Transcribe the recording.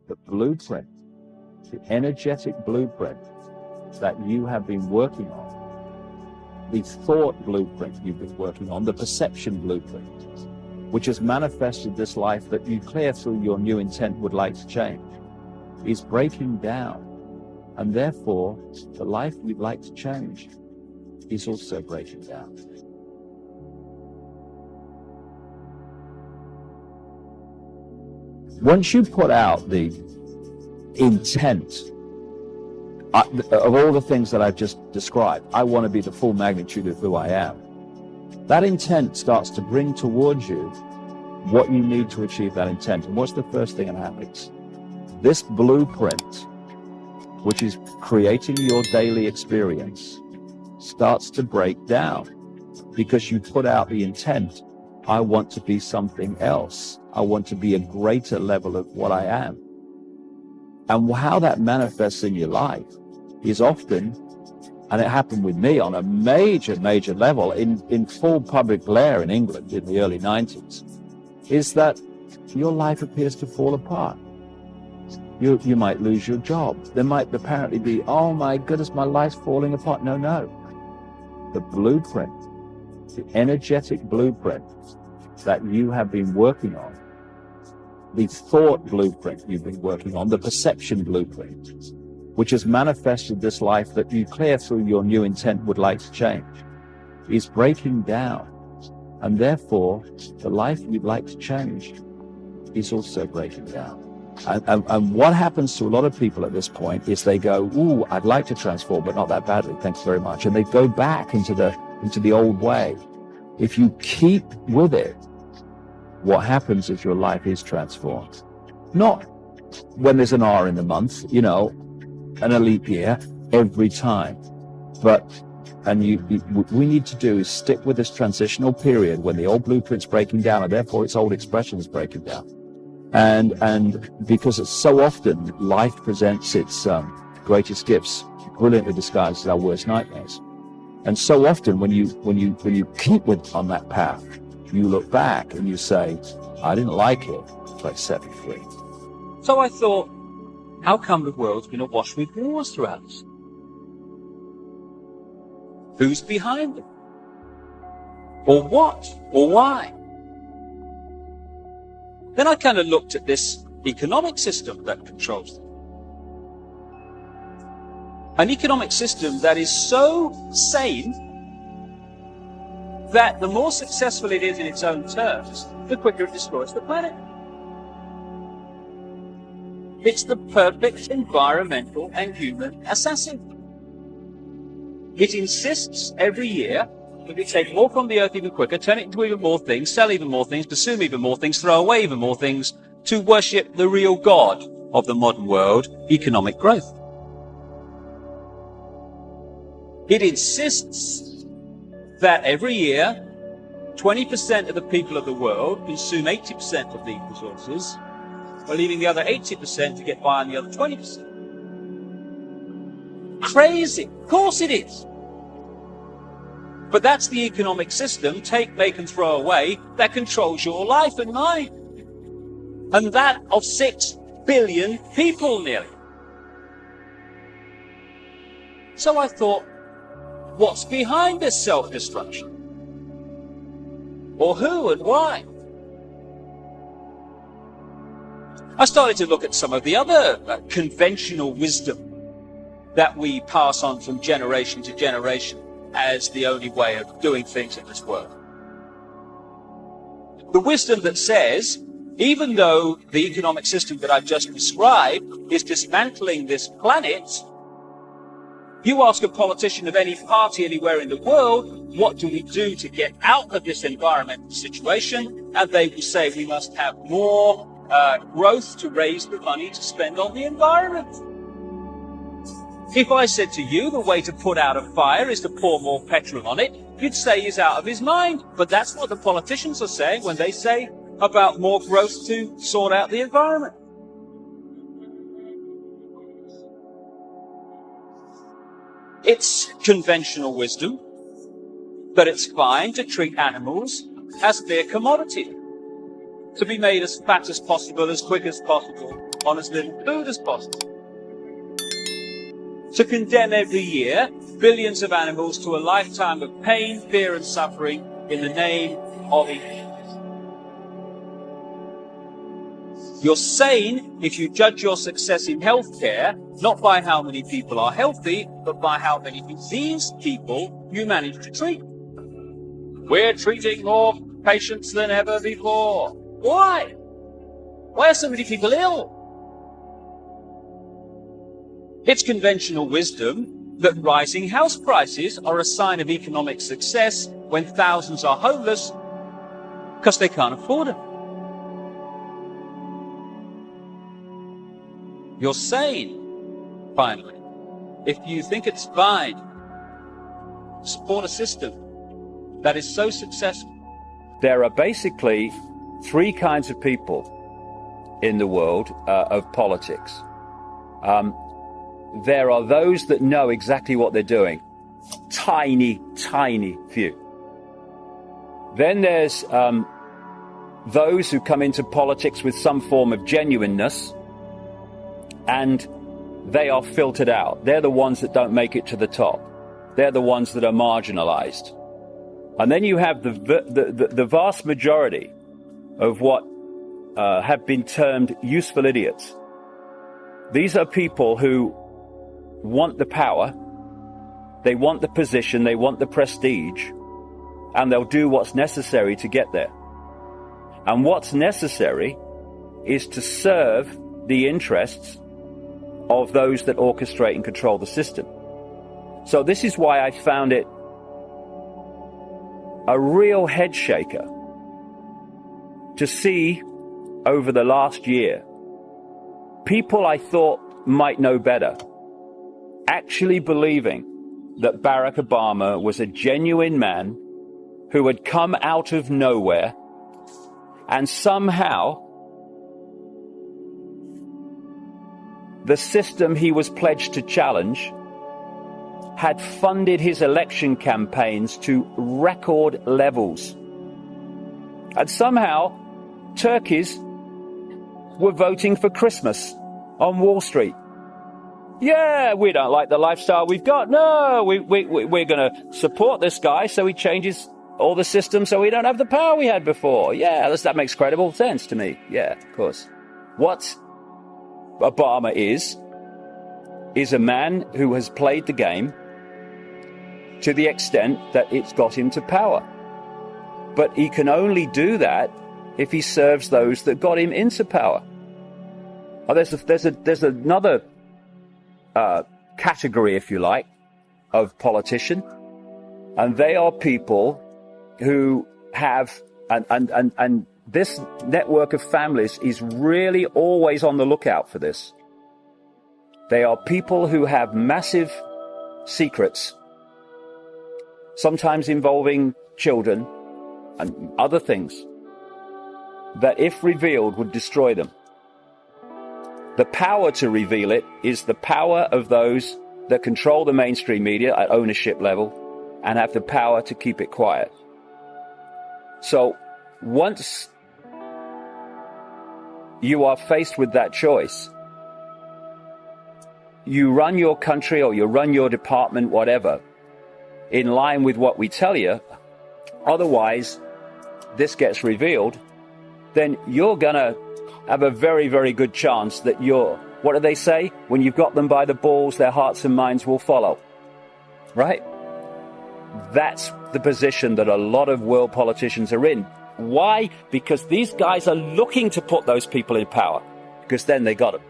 the blueprint, the energetic blueprint that you have been working on, the thought blueprint you've been working on, the perception blueprint, which has manifested this life that you clear through your new intent would like to change, is breaking down. And therefore, the life we'd like to change is also breaking down. Once you put out the intent of all the things that I've just described, I want to be the full magnitude of who I am. That intent starts to bring towards you what you need to achieve that intent. And what's the first thing that happens? This blueprint, which is creating your daily experience, starts to break down because you put out the intent, I want to be something else. I want to be a greater level of what I am. And how that manifests in your life is often, and it happened with me on a major level in full public glare in England in the early 90s, is that your life appears to fall apart. You might lose your job. There might apparently be, oh my goodness, my life's falling apart. No. The blueprint, the energetic blueprint that you have been working on, the thought blueprint you've been working on, the perception blueprint, which has manifested this life that you clear through your new intent would like to change, is breaking down. And therefore, the life you'd like to change is also breaking down. And what happens to a lot of people at this point is they go, ooh, I'd like to transform, but not that badly, thanks very much. And they go back into the old way. If you keep with it, what happens is your life is transformed. Not when there's an R in the month, an leap year every time. But we need to do is stick with this transitional period when the old blueprint's breaking down, and therefore its old expression is breaking down. And because it's so often life presents its greatest gifts brilliantly disguised as our worst nightmares. And so often when you keep on that path, you look back and you say, I didn't like it, but it set me free. So I thought, how come the world's been awash with wars throughout us? Who's behind them? Or what? Or why? Then I kind of looked at this economic system that controls them. An economic system that is so sane that the more successful it is in its own terms, the quicker it destroys the planet. It's the perfect environmental and human assassin. It insists every year that we take more from the earth even quicker, turn it into even more things, sell even more things, consume even more things, throw away even more things, to worship the real God of the modern world, economic growth. It insists that every year, 20% of the people of the world consume 80% of these resources, while leaving the other 80% to get by on the other 20%. Crazy. Of course it is. But that's the economic system, take, make and throw away, that controls your life and mine. And that of 6 billion people nearly. So I thought, what's behind this self-destruction? Or who and why? I started to look at some of the other conventional wisdom that we pass on from generation to generation as the only way of doing things in this world. The wisdom that says, even though the economic system that I've just described is dismantling this planet, you ask a politician of any party anywhere in the world, what do we do to get out of this environmental situation? And they will say we must have more growth to raise the money to spend on the environment. If I said to you the way to put out a fire is to pour more petrol on it, you'd say he's out of his mind. But that's what the politicians are saying when they say about more growth to sort out the environment. It's conventional wisdom that it's fine to treat animals as their commodity, to be made as fat as possible, as quick as possible, on as little food as possible. To condemn every year billions of animals to a lifetime of pain, fear and suffering in the name of equality. You're sane if you judge your success in healthcare not by how many people are healthy, but by how many diseased people you manage to treat. We're treating more patients than ever before. Why? Why are so many people ill? It's conventional wisdom that rising house prices are a sign of economic success when thousands are homeless because they can't afford them. You're sane, finally, if you think it's fine to support a system that is so successful. There are basically three kinds of people in the world of politics. There are those that know exactly what they're doing. Tiny, tiny few. Then there's those who come into politics with some form of genuineness, and they are filtered out. They're the ones that don't make it to the top. They're the ones that are marginalized. And then you have the vast majority of what have been termed useful idiots. These are people who want the power, they want the position, they want the prestige, and they'll do what's necessary to get there. And what's necessary is to serve the interests of those that orchestrate and control the system. So this is why I found it a real head shaker to see over the last year people I thought might know better actually believing that Barack Obama was a genuine man who had come out of nowhere and somehow the system he was pledged to challenge had funded his election campaigns to record levels. And somehow turkeys were voting for Christmas on Wall Street. Yeah, we don't like the lifestyle we've got. No, we're going to support this guy so he changes all the systems so we don't have the power we had before. Yeah, that makes credible sense to me. Yeah, of course. What Obama is a man who has played the game to the extent that it's got him to power. But he can only do that if he serves those that got him into power. Oh, there's another category, if you like, of politician, and they are people who have, and this network of families is really always on the lookout for this. They are people who have massive secrets, sometimes involving children and other things, that if revealed would destroy them. The power to reveal it is the power of those that control the mainstream media at ownership level and have the power to keep it quiet. So once you are faced with that choice, you run your country or you run your department, whatever, in line with what we tell you. Otherwise, this gets revealed, then you're going to have a very, very good chance that what do they say? When you've got them by the balls, their hearts and minds will follow. Right? That's the position that a lot of world politicians are in. Why? Because these guys are looking to put those people in power, because then they got them.